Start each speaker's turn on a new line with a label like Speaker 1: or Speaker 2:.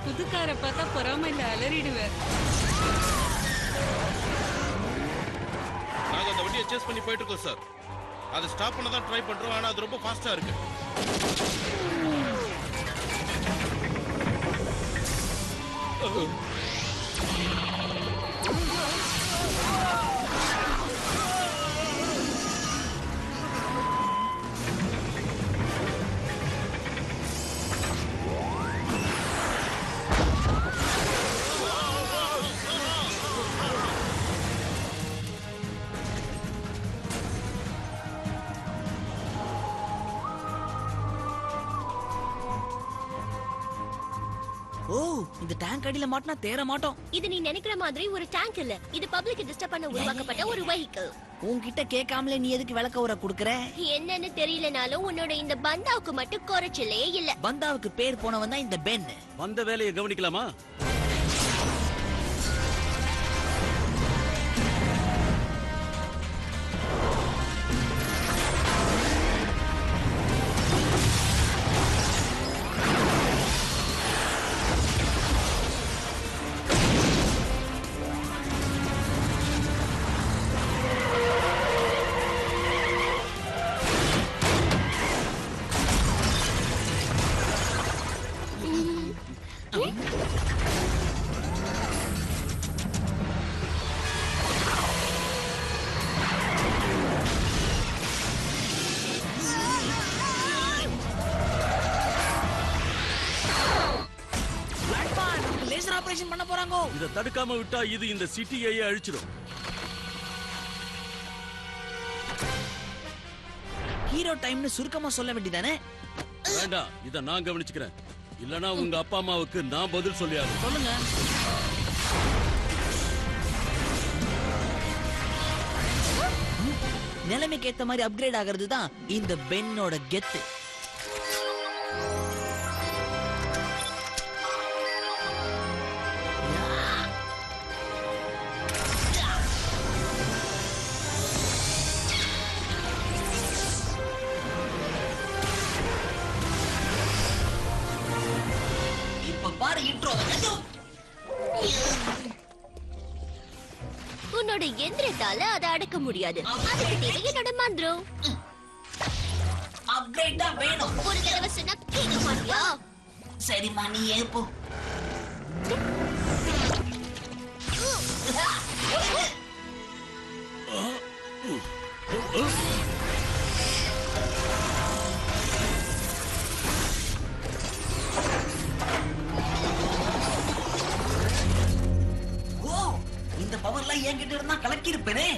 Speaker 1: புதுக்கார பார்த்தா பொறாமையில அலறிடுவேன்.
Speaker 2: நாங்க அந்த வண்டியை சேஸ் பண்ணி போயிட்டு இருக்கோம் சார். அதை ஸ்டாப் பண்ண தான் ட்ரை பண்றோம், ஆனா அது ரொம்ப ஃபாஸ்டா இருக்கு.
Speaker 3: ஓ, இந்த டேங்க் அடியில மாட்டினா தேற மாட்டோம்.
Speaker 4: இது நீ நினைக்கிற மாதிரி ஒரு டேங்க் இல்ல, இது பப்ளிக் டிஸ்டர்ப் பண்ண உருவாக்கப்பட்ட ஒரு வெஹிக்கிள்.
Speaker 3: உன்கிட்ட கேட்காமலே நீ எதுக்கு விளக்க உர குடுக்கற?
Speaker 4: என்னன்னு தெரியலனாலும் உன்னோட இந்த பந்தாவுக்கு மட்டும் குறைச்சலே இல்ல.
Speaker 3: பந்தாவுக்கு பேர் போனவன் தான் இந்த பென்.
Speaker 5: வந்த வேலையை கவனிக்கலாமா?
Speaker 3: லேசர் ஆபரேஷன் பண்ண போறாங்க.
Speaker 5: இத தடுக்காம விட்டா இது இந்த சிட்டியையே அழிச்சிடும்.
Speaker 3: ஹீரோ டைம்னு சுருக்கமா சொல்ல வேண்டியதானே?
Speaker 5: வேண்டாம், இத நான் கவனிச்சுக்கிறேன். இல்லனா உங்க அப்பா அம்மாவுக்கு நான் பதில் சொல்லியாகும்.
Speaker 3: சொல்லுங்க. நிலைமைக்கு ஏத்த மாதிரி அப்கிரேட் ஆகிறது தான் இந்த பென்னோட கெத்து. இப்ப பாரு இன்ட்ரோ.
Speaker 4: உன்னோட எந்திரத்தால அதை அடக்க முடியாது. அதுக்கு தேவை என்னோட மந்திரம்.
Speaker 3: அப்கிரேட் தான் வேணும்.
Speaker 4: ஒரு தடவை சொன்னா கேட்க மாட்டியா?
Speaker 3: சரிம்மா, நீ ஏப்போ. ஓ, இந்த பவர்லாம் என்கிட்ட இருந்தா கலக்கி இருப்பேனே.